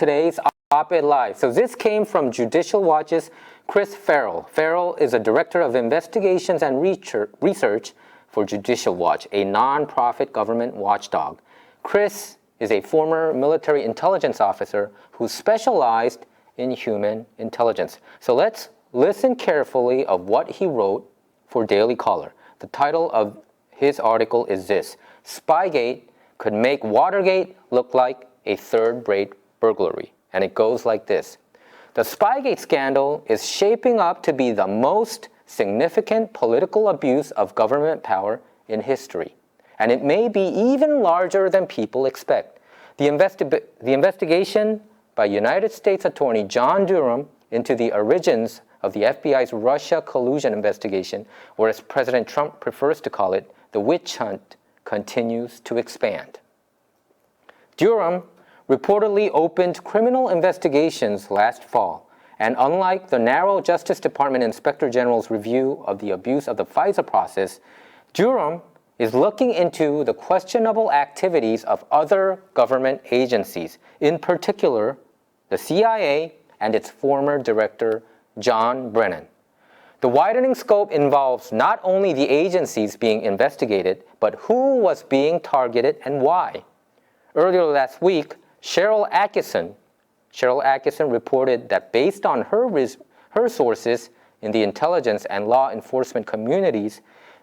today's op-ed live. So this came from Judicial Watch's Chris Farrell. Farrell is a director of investigations and research for Judicial Watch, a non-profit government watchdog. Chris is a former military intelligence officer who specialized in human intelligence. So let's listen carefully of what he wrote for Daily Caller. The title of his article is this: Spygate could make Watergate look like a third-rate burglary. And it goes like this. The Spygate scandal is shaping up to be the most significant political abuse of government power in history. And it may be even larger than people expect. The investigation by United States Attorney John Durham into the origins of the FBI's Russia collusion investigation, or as President Trump prefers to call it, the witch hunt, continues to expand. Durham reportedly opened criminal investigations last fall, and unlike the narrow Justice Department Inspector General's review of the abuse of the FISA process, Durham is looking into the questionable activities of other government agencies, in particular the CIA and its former director, John Brennan. The widening scope involves not only the agencies being investigated, but who was being targeted and why. Earlier last week, Cheryl Atkinson reported that based on her sources in the intelligence and law enforcement communities,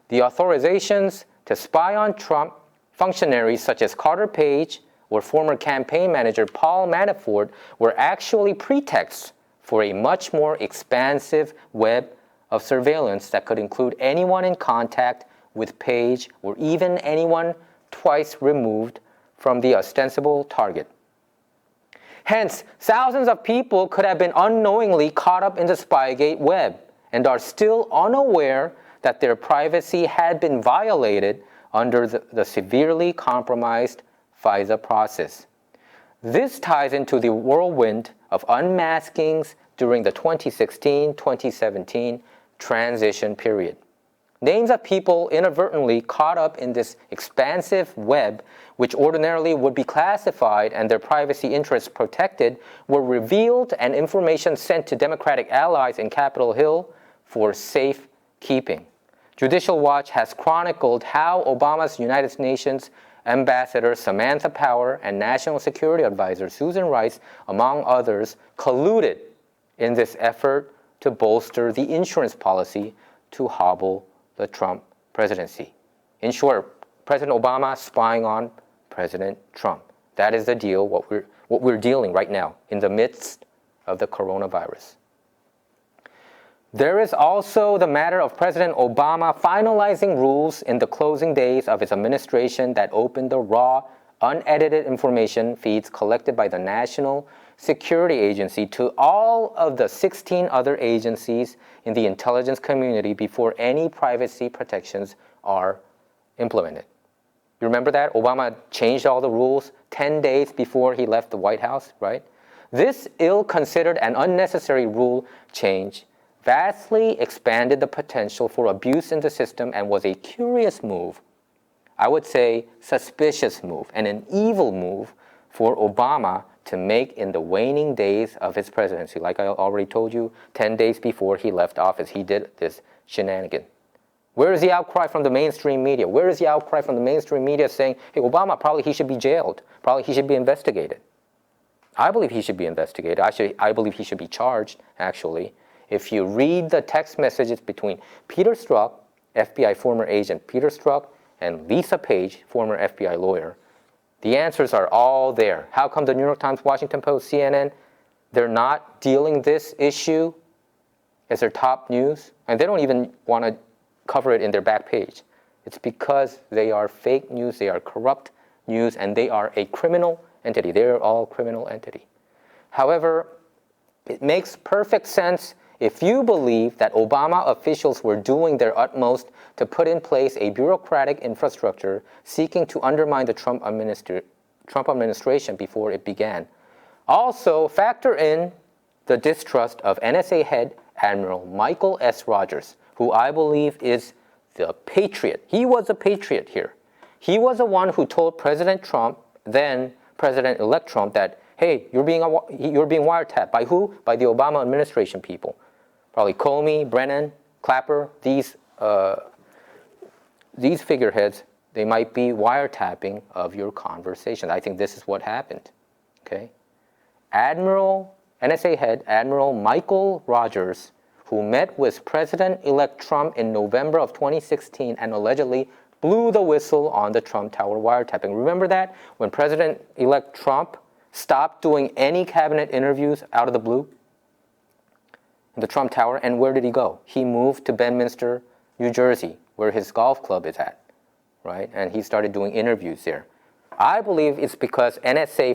the authorizations to spy on Trump functionaries such as Carter Page or former campaign manager Paul Manafort were actually pretexts for a much more expansive web of surveillance that could include anyone in contact with Page or even anyone twice removed from the ostensible target. Hence, thousands of people could have been unknowingly caught up in the Spygate web and are still unaware that their privacy had been violated under the severely compromised FISA process. This ties into the whirlwind of unmaskings during the 2016-2017 transition period. Names of people inadvertently caught up in this expansive web, which ordinarily would be classified and their privacy interests protected, were revealed and information sent to Democratic allies in Capitol Hill for safe keeping. Judicial Watch has chronicled how Obama's United Nations Ambassador Samantha Power and National Security Advisor Susan Rice, among others, colluded in this effort to bolster the insurance policy to hobble the Trump presidency. In short, President Obama spying on President Trump. That is the deal, what we're dealing right now in the midst of the coronavirus. There is also the matter of President Obama finalizing rules in the closing days of his administration that opened the raw, unedited information feeds collected by the National Security Agency to all of the 16 other agencies in the intelligence community before any privacy protections are implemented. You remember that? Obama changed all the rules 10 days before he left the White House, right? This ill-considered and unnecessary rule change vastly expanded the potential for abuse in the system and was a curious move, I would say suspicious move, and an evil move for Obama to make in the waning days of his presidency. Like I already told you, 10 days before he left office, he did this shenanigan. Where is the outcry from the mainstream media? Where is the outcry from the mainstream media saying, hey, Obama, probably he should be jailed. Probably he should be investigated. I believe he should be investigated. I believe he should be charged, actually. If you read the text messages between Peter Strzok, FBI former agent Peter Strzok, and Lisa Page, former FBI lawyer, the answers are all there. How come the New York Times, Washington Post, CNN, they're not dealing this issue as their top news? And they don't even want to cover it in their back page. It's because they are fake news, they are corrupt news, and they are a criminal entity. They're all criminal entity. However, it makes perfect sense if you believe that Obama officials were doing their utmost to put in place a bureaucratic infrastructure seeking to undermine the Trump administration before it began. Also, factor in the distrust of NSA head Admiral Michael S. Rogers, who I believe is the patriot. He was a patriot here. He was the one who told President Trump, then President-elect Trump, that hey, you're being wiretapped. By who? By the Obama administration people. Probably Comey, Brennan, Clapper, these figureheads, they might be wiretapping of your conversation. I think this is what happened. Okay? NSA head Admiral Michael Rogers, who met with President-elect Trump in November of 2016 and allegedly blew the whistle on the Trump Tower wiretapping. Remember that? When President-elect Trump stopped doing any cabinet interviews out of the blue in the Trump Tower, and where did he go? He moved to Bedminster, New Jersey, where his golf club is at, right? And he started doing interviews there. I believe it's because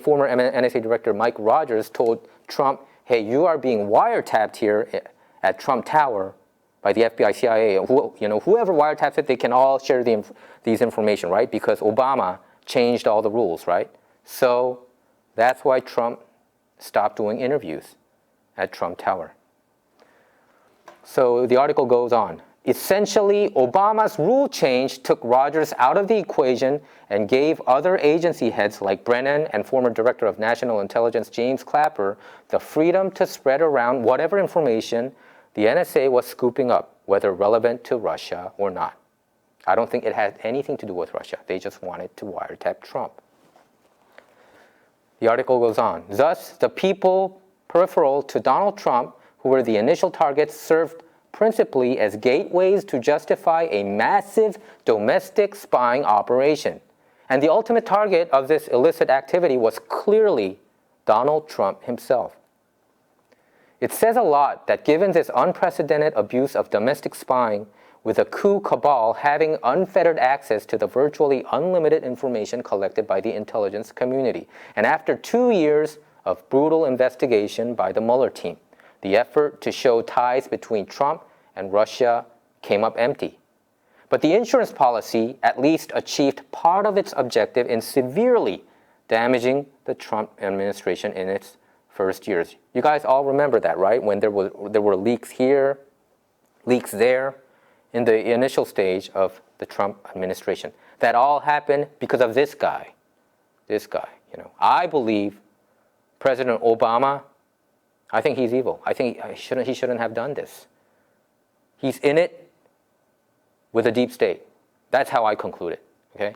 former NSA Director Mike Rogers told Trump, hey, you are being wiretapped here at Trump Tower by the FBI, CIA. Whoever wiretaps it, they can all share these information, right? Because Obama changed all the rules, right? So that's why Trump stopped doing interviews at Trump Tower. So the article goes on. Essentially, Obama's rule change took Rogers out of the equation and gave other agency heads like Brennan and former Director of National Intelligence James Clapper the freedom to spread around whatever information the NSA was scooping up, whether relevant to Russia or not. I don't think it had anything to do with Russia. They just wanted to wiretap Trump. The article goes on. Thus, the people peripheral to Donald Trump, who were the initial targets, served principally as gateways to justify a massive domestic spying operation. And the ultimate target of this illicit activity was clearly Donald Trump himself. It says a lot that given this unprecedented abuse of domestic spying, with a coup cabal having unfettered access to the virtually unlimited information collected by the intelligence community, and after 2 years of brutal investigation by the Mueller team, the effort to show ties between Trump and Russia came up empty. But the insurance policy at least achieved part of its objective in severely damaging the Trump administration in its first years. You guys all remember that, right? When there were leaks here, leaks there, in the initial stage of the Trump administration. That all happened because of this guy. I believe President Obama, I think he's evil. I think he shouldn't have done this. He's in it with a deep state. That's how I conclude it, okay?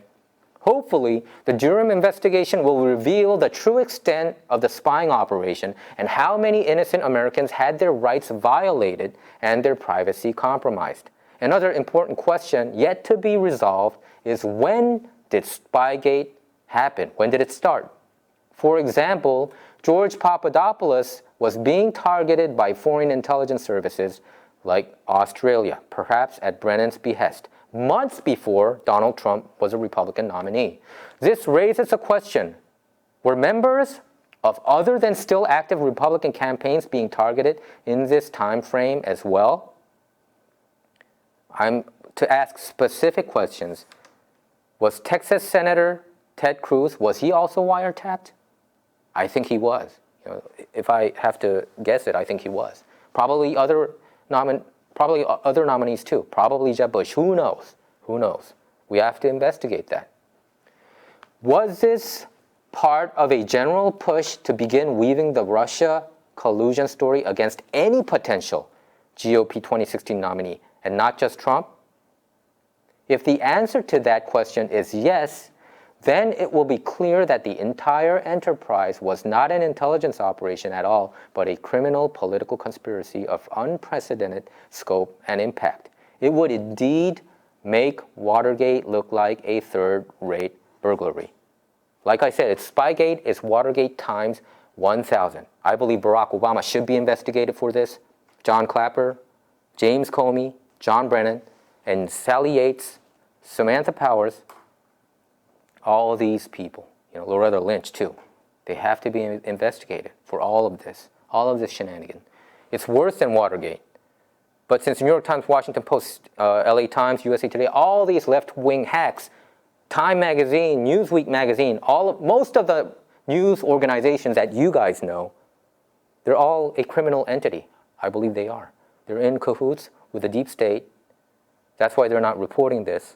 Hopefully, the Durham investigation will reveal the true extent of the spying operation and how many innocent Americans had their rights violated and their privacy compromised. Another important question yet to be resolved is, when did Spygate happen? When did it start? For example, George Papadopoulos was being targeted by foreign intelligence services like Australia, perhaps at Brennan's behest, months before Donald Trump was a Republican nominee. This raises a question. Were members of other than still active Republican campaigns being targeted in this time frame as well? I'm to ask specific questions. Was Texas Senator Ted Cruz, was he also wiretapped? I think he was. If I have to guess it, I think he was. Probably other nominees too. Probably Jeb Bush. Who knows? We have to investigate that. Was this part of a general push to begin weaving the Russia collusion story against any potential GOP 2016 nominee, and not just Trump? If the answer to that question is yes, then it will be clear that the entire enterprise was not an intelligence operation at all, but a criminal political conspiracy of unprecedented scope and impact. It would indeed make Watergate look like a third-rate burglary. Like I said, Spygate is Watergate times 1,000. I believe Barack Obama should be investigated for this. John Clapper, James Comey, John Brennan, and Sally Yates, Samantha Powers, all of these people, Loretta Lynch too, they have to be investigated for all of this shenanigan. It's worse than Watergate. But since New York Times, Washington Post, LA Times, USA Today, all these left-wing hacks, Time Magazine, Newsweek Magazine, most of the news organizations that you guys know, they're all a criminal entity. I believe they are. They're in cahoots with the deep state. That's why they're not reporting this.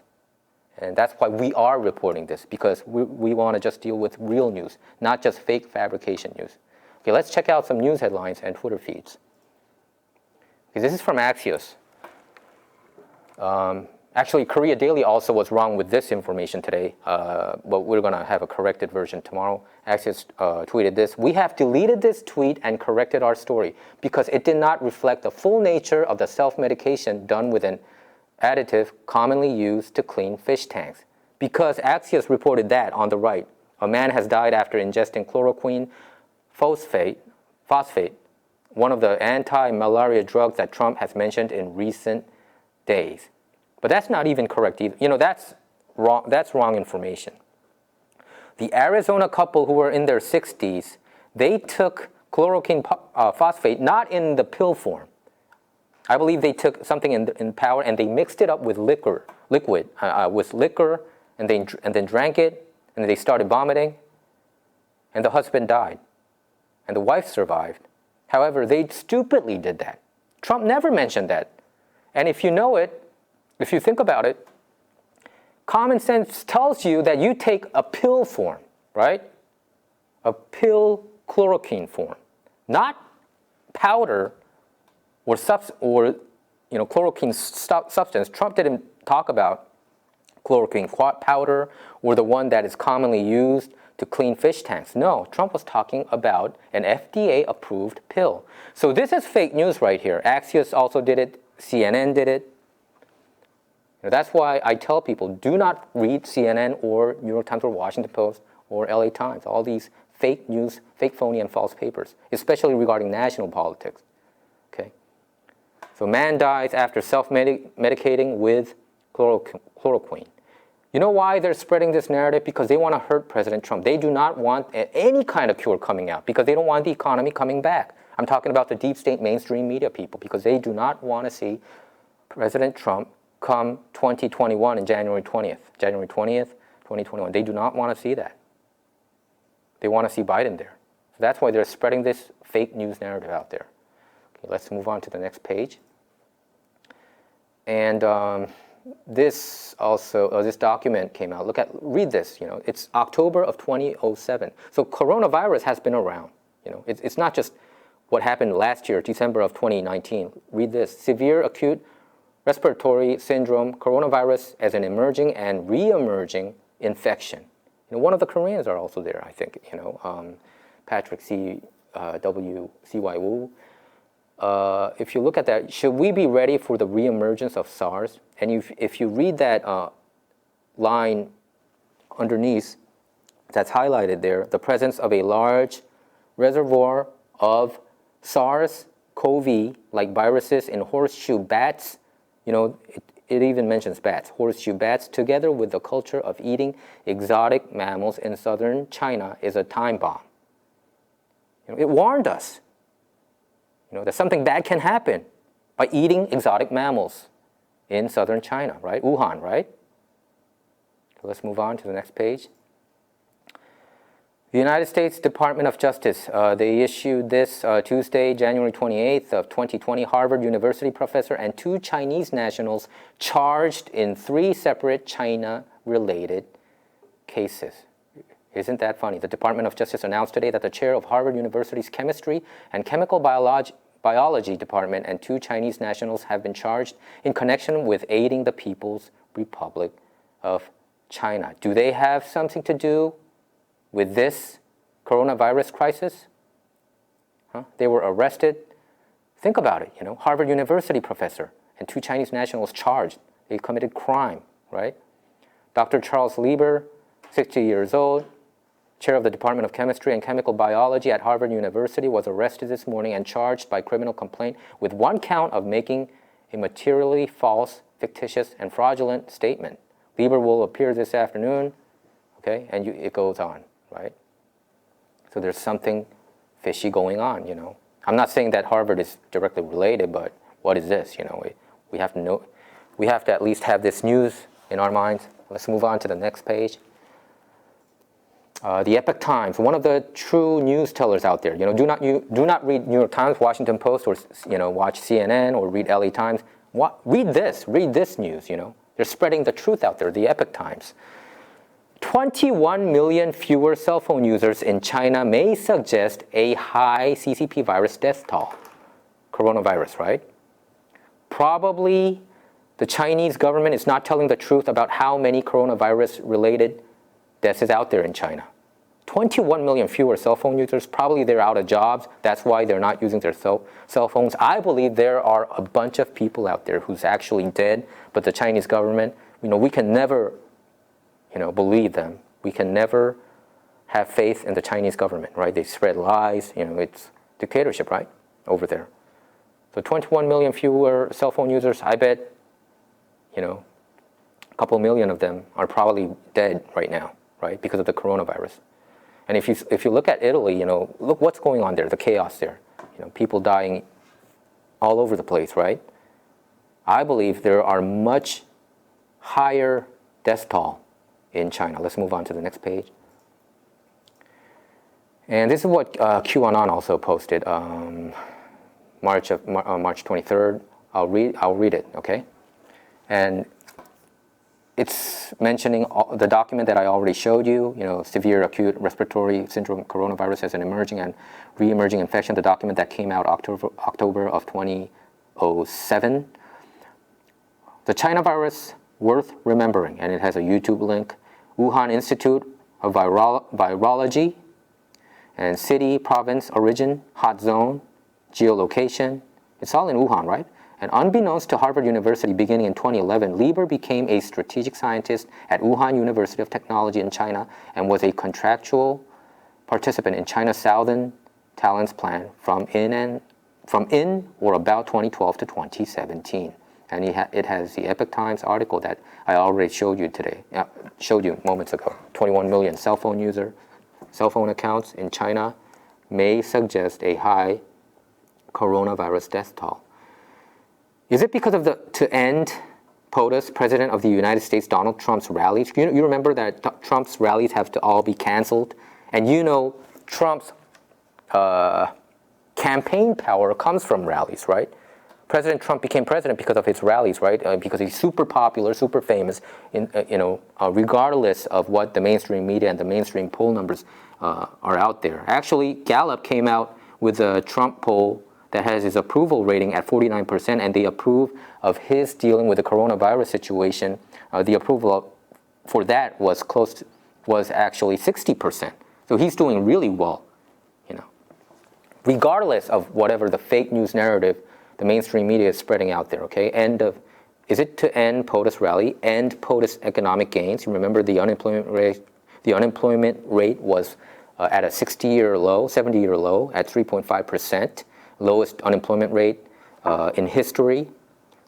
And that's why we are reporting this, because we want to just deal with real news, not just fake fabrication news. Okay, let's check out some news headlines and Twitter feeds. Okay, this is from Axios. Actually, Korea Daily also was wrong with this information today, but we're going to have a corrected version tomorrow. Axios tweeted this: "We have deleted this tweet and corrected our story because it did not reflect the full nature of the self-medication done with an additive commonly used to clean fish tanks." Because Axios reported that on the right, a man has died after ingesting chloroquine phosphate, one of the anti-malaria drugs that Trump has mentioned in recent days. But that's not even correct either. You know, that's wrong information. The Arizona couple who were in their 60s, they took chloroquine phosphate not in the pill form. I believe they took something in powder and they mixed it up with liquid, and then drank it, and they started vomiting, and the husband died, and the wife survived. However, they stupidly did that. Trump never mentioned that. And if you know it, if you think about it, common sense tells you that you take a pill form, right? A pill chloroquine form, not powder or chloroquine substance. Trump didn't talk about chloroquine powder or the one that is commonly used to clean fish tanks. No, Trump was talking about an FDA-approved pill. So this is fake news right here. Axios also did it. CNN did it. That's why I tell people, do not read CNN or New York Times or Washington Post or LA Times, all these fake news, fake, phony, and false papers, especially regarding national politics. Okay? So man dies after self-medicating with chloroquine. You know why they're spreading this narrative? Because they want to hurt President Trump. They do not want any kind of cure coming out because they don't want the economy coming back. I'm talking about the deep state mainstream media people because they do not want to see President Trump come 2021 and January 20th, 2021. They do not want to see that. They want to see Biden there. So that's why they're spreading this fake news narrative out there. Okay, let's move on to the next page. And this document came out. Read this. You know, it's October of 2007. So coronavirus has been around. You know, it's not just what happened last year, December of 2019. Read this: severe acute respiratory syndrome, coronavirus as an emerging and re-emerging infection. You know, one of the Koreans are also there, I think. You know, Patrick W. C.Y. Wu. If you look at that, should we be ready for the re-emergence of SARS? And if you read that line underneath that's highlighted there, the presence of a large reservoir of SARS-CoV-like viruses in horseshoe bats. You know, it even mentions bats, horseshoe bats, together with the culture of eating exotic mammals in southern China is a time bomb. You know, it warned us, you know, that something bad can happen by eating exotic mammals in southern China, right? Wuhan, right? So let's move on to the next page. The United States Department of Justice, they issued this Tuesday, January 28th of 2020, Harvard University professor and 2 Chinese nationals charged in 3 separate China-related cases. Isn't that funny? The Department of Justice announced today that the chair of Harvard University's Chemistry and Chemical Biology Department and 2 Chinese nationals have been charged in connection with aiding the People's Republic of China. Do they have something to do with this coronavirus crisis? Huh? They were arrested. Think about it, you know, Harvard University professor and 2 Chinese nationals charged. They committed crime, right? Dr. Charles Lieber, 60 years old, chair of the Department of Chemistry and Chemical Biology at Harvard University, was arrested this morning and charged by criminal complaint with 1 count of making a materially false, fictitious, and fraudulent statement. Lieber will appear this afternoon, okay, and it goes on. Right? So there's something fishy going on, you know. I'm not saying that Harvard is directly related, but what is this? You know, we have to know, we have to at least have this news in our minds. Let's move on to the next page. The Epoch Times, one of the true news tellers out there. You know, do not read New York Times, Washington Post, or watch CNN or read LA Times. Read this news. You know, They're spreading the truth out there, the Epoch Times. 21 million fewer cell phone users in China may suggest a high CCP virus death toll. Coronavirus, right? Probably the Chinese government is not telling the truth about how many coronavirus-related deaths is out there in China. 21 million fewer cell phone users, probably they're out of jobs. That's why they're not using their cell phones. I believe there are a bunch of people out there who's actually dead, but the Chinese government, we can never, believe them. We can never have faith in the Chinese government, right? They spread lies, it's dictatorship, right? Over there. So 21 million fewer cell phone users, I bet, a couple million of them are probably dead right now, right? Because of the coronavirus. And if you look at Italy, look what's going on there, the chaos there. People dying all over the place, right? I believe there are much higher death toll in China. Let's move on to the next page. And this is what QAnon also posted, March 23rd. I'll read it, okay? And it's mentioning the document that I already showed you, severe acute respiratory syndrome coronavirus as an emerging and re-emerging infection, the document that came out October of 2007. The China virus, worth remembering, and it has a YouTube link. Wuhan Institute of Virology, and city, province, origin, hot zone, geolocation. It's all in Wuhan, right? And unbeknownst to Harvard University beginning in 2011, Lieber became a strategic scientist at Wuhan University of Technology in China and was a contractual participant in China's Southern Talents Plan from in or about 2012 to 2017. And it has the Epoch Times article that I already showed you moments ago. 21 million cell phone accounts in China may suggest a high coronavirus death toll. Is it because of to end POTUS, President of the United States, Donald Trump's rallies? You remember that Trump's rallies have to all be canceled? And Trump's campaign power comes from rallies, right? President Trump became president because of his rallies, right? Because he's super popular, super famous, regardless of what the mainstream media and the mainstream poll numbers are out there. Actually, Gallup came out with a Trump poll that has his approval rating at 49%, and they approve of his dealing with the coronavirus situation. The approval for that was actually 60%. So he's doing really well, regardless of whatever the fake news narrative the mainstream media is spreading out there. Okay, is it to end POTUS rally, end POTUS economic gains? You remember the unemployment rate was at a 70-year low at 3.5%. Lowest unemployment rate in history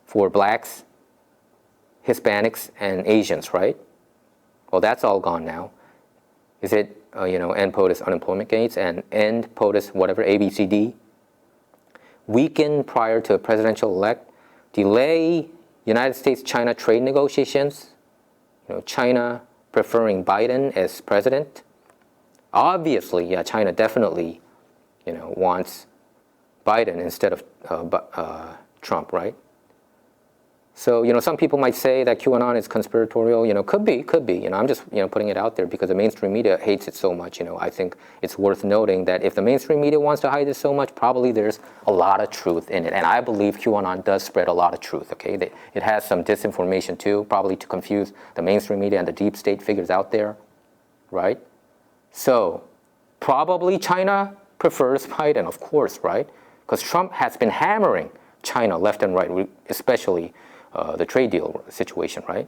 for blacks, Hispanics, and Asians, right? Well, that's all gone now. Is it, end POTUS unemployment gains and end POTUS whatever, ABCD? Weaken prior to a presidential elect, delay United States-China trade negotiations, China preferring Biden as president. Obviously, yeah, China definitely, wants Biden instead of Trump, right? So, some people might say that QAnon is conspiratorial. Could be. I'm just, putting it out there because the mainstream media hates it so much. I think it's worth noting that if the mainstream media wants to hide it so much, probably there's a lot of truth in it. And I believe QAnon does spread a lot of truth, okay? It has some disinformation too, probably to confuse the mainstream media and the deep state figures out there, right? So, probably China prefers Biden, of course, right? Because Trump has been hammering China left and right, especially the trade deal situation, right?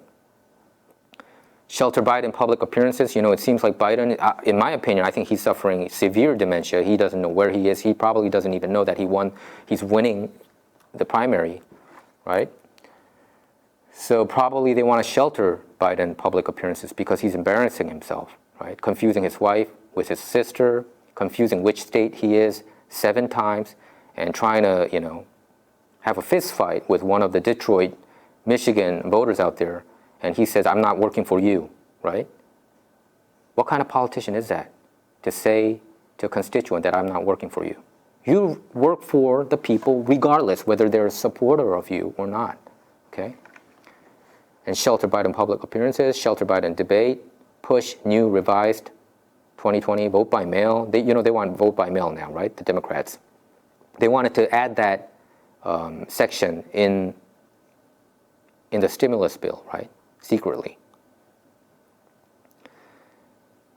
Shelter Biden public appearances. It seems like Biden, in my opinion, I think he's suffering severe dementia. He doesn't know where he is. He probably doesn't even know that he's winning the primary, right? So probably they want to shelter Biden public appearances because he's embarrassing himself, right? Confusing his wife with his sister, confusing which state he is 7 times, and trying to, have a fist fight with one of the Detroit, Michigan voters out there, and he says, I'm not working for you, right? What kind of politician is that to say to a constituent that I'm not working for you? You work for the people regardless whether they're a supporter of you or not, okay? and shelter Biden public appearances, shelter Biden debate, push new revised 2020 vote by mail. They want vote by mail now, right? The Democrats. They wanted to add that section in the stimulus bill, right? Secretly.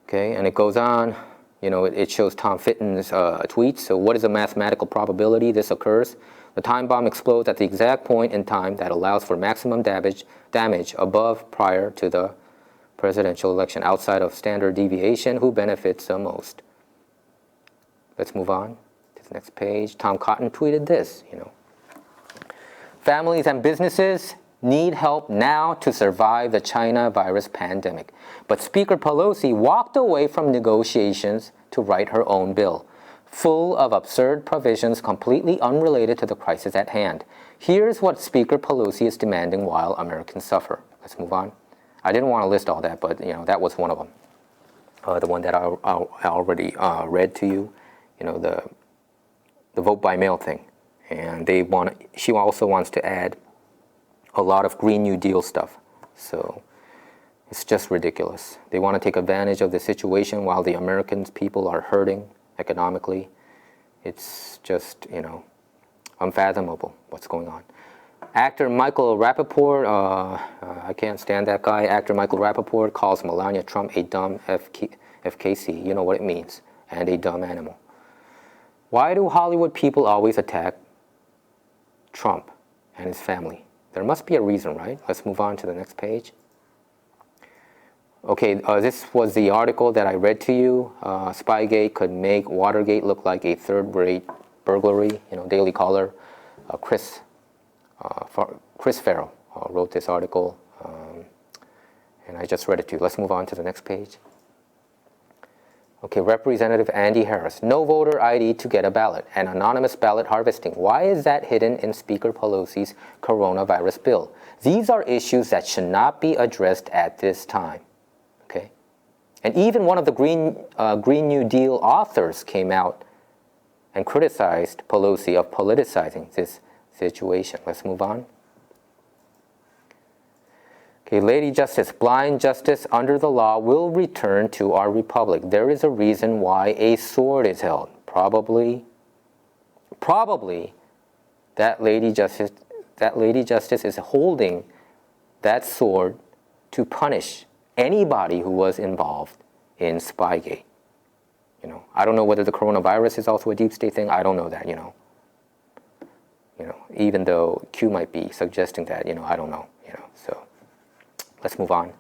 Okay, and it goes on. It shows Tom Fitton's tweets. So what is the mathematical probability this occurs? The time bomb explodes at the exact point in time that allows for maximum damage above prior to the presidential election. Outside of standard deviation, who benefits the most? Let's move on to the next page. Tom Cotton tweeted this, Families and businesses need help now to survive the China virus pandemic. But Speaker Pelosi walked away from negotiations to write her own bill, full of absurd provisions completely unrelated to the crisis at hand. Here's what Speaker Pelosi is demanding while Americans suffer. Let's move on. I didn't want to list all that, but that was one of them. The one that I already read to you, the vote by mail thing. And she also wants to add a lot of Green New Deal stuff. So it's just ridiculous. They want to take advantage of the situation while the American people are hurting economically. It's just, unfathomable what's going on. Actor Michael Rappaport, I can't stand that guy. Actor Michael Rappaport calls Melania Trump a dumb FKC. You know what it means. And a dumb animal. Why do Hollywood people always attack Trump and his family? There must be a reason, right? Let's move on to the next page. Okay, this was the article that I read to you. Spygate could make Watergate look like a third-rate burglary. Daily Caller. Chris Farrell wrote this article, and I just read it to you. Let's move on to the next page. Okay, Representative Andy Harris. No voter ID to get a ballot and anonymous ballot harvesting. Why is that hidden in Speaker Pelosi's coronavirus bill? These are issues that should not be addressed at this time. Okay, and even one of the Green New Deal authors came out and criticized Pelosi of politicizing this situation. Let's move on. Okay, Lady Justice, blind justice under the law will return to our republic. There is a reason why a sword is held. Probably that Lady Justice is holding that sword to punish anybody who was involved in Spygate. I don't know whether the coronavirus is also a deep state thing. I don't know that, even though Q might be suggesting that, I don't know, so let's move on.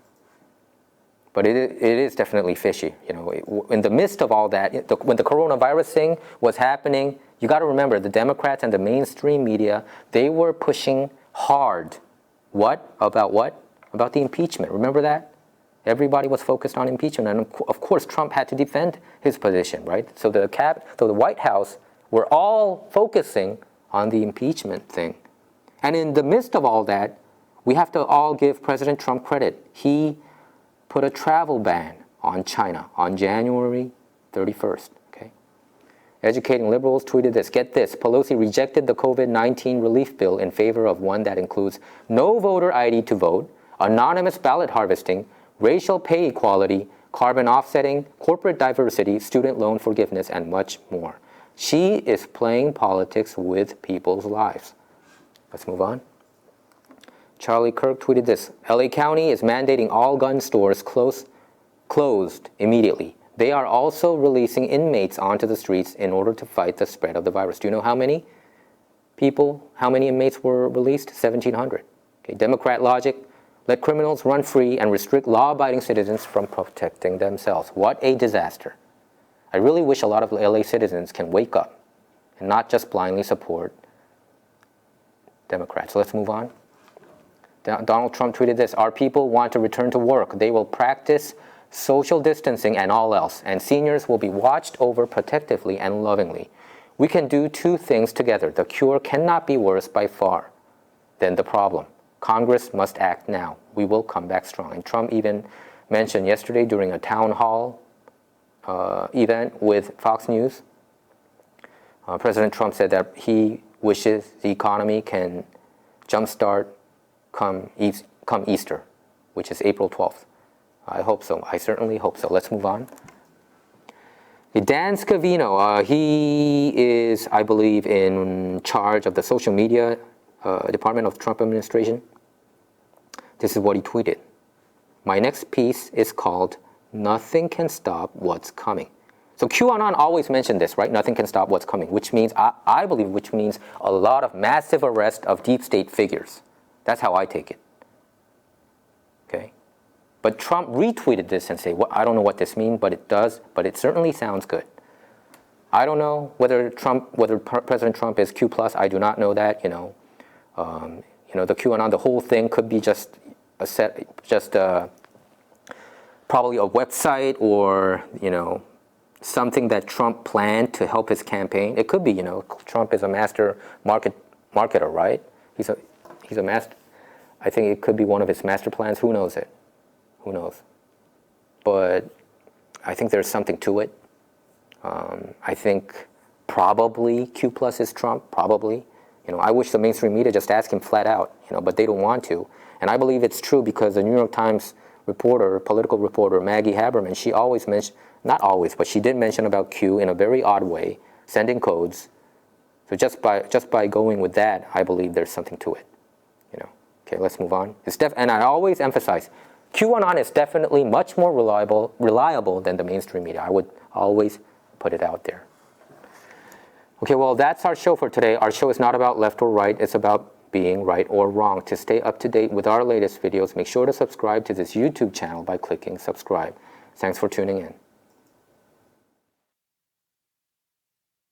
But it is definitely fishy, in the midst of all that, when the coronavirus thing was happening, you got to remember the Democrats and the mainstream media, they were pushing hard. About the impeachment. Remember that? Everybody was focused on impeachment, and of course Trump had to defend his position, right? So the White House were all focusing on the impeachment thing. And in the midst of all that, we have to all give President Trump credit. He put a travel ban on China on January 31st. Okay? Educating Liberals tweeted this. Get this. Pelosi rejected the COVID-19 relief bill in favor of one that includes no voter ID to vote, anonymous ballot harvesting, racial pay equality, carbon offsetting, corporate diversity, student loan forgiveness, and much more. She is playing politics with people's lives. Let's move on. Charlie Kirk tweeted this. LA County is mandating all gun stores closed immediately. They are also releasing inmates onto the streets in order to fight the spread of the virus. Do you know how many inmates were released? 1,700. Okay, Democrat logic. Let criminals run free and restrict law-abiding citizens from protecting themselves. What a disaster. I really wish a lot of LA citizens can wake up and not just blindly support Democrats. So let's move on. Donald Trump tweeted this. Our people want to return to work. They will practice social distancing and all else, and seniors will be watched over protectively and lovingly. We can do two things together. The cure cannot be worse by far than the problem. Congress must act now. We will come back strong. And Trump even mentioned yesterday during a town hall event with Fox News, President Trump said that he wishes the economy can jumpstart come come Easter, which is April 12th. I hope so. I certainly hope so. Let's move on. Dan Covino, he is, I believe, in charge of the social media department of the Trump administration. This is what he tweeted. My next piece is called Nothing Can Stop What's Coming. So QAnon always mentioned this, right? Nothing can stop what's coming, which means, I believe, which means a lot of massive arrest of deep state figures. That's how I take it. Okay? But Trump retweeted this and say, well, I don't know what this means, but it does, but it certainly sounds good. I don't know whether President Trump is Q+, I do not know that, the QAnon, the whole thing could be just probably a website or, something that Trump planned to help his campaign. It could be, Trump is a master marketer, right? He's a master. I think it could be one of his master plans. Who knows it? Who knows? But I think there's something to it. I think probably Q+ is Trump, probably. I wish the mainstream media just ask him flat out, but they don't want to. And I believe it's true because the New York Times political reporter, Maggie Haberman, she always mentioned, not always, but she did mention about Q in a very odd way, sending codes. So just by going with that, I believe there's something to it. Okay, let's move on. And I always emphasize, QAnon is definitely much more reliable than the mainstream media. I would always put it out there. Okay, well, that's our show for today. Our show is not about left or right. It's about being right or wrong. To stay up to date with our latest videos, make sure to subscribe to this YouTube channel by clicking subscribe. Thanks for tuning in.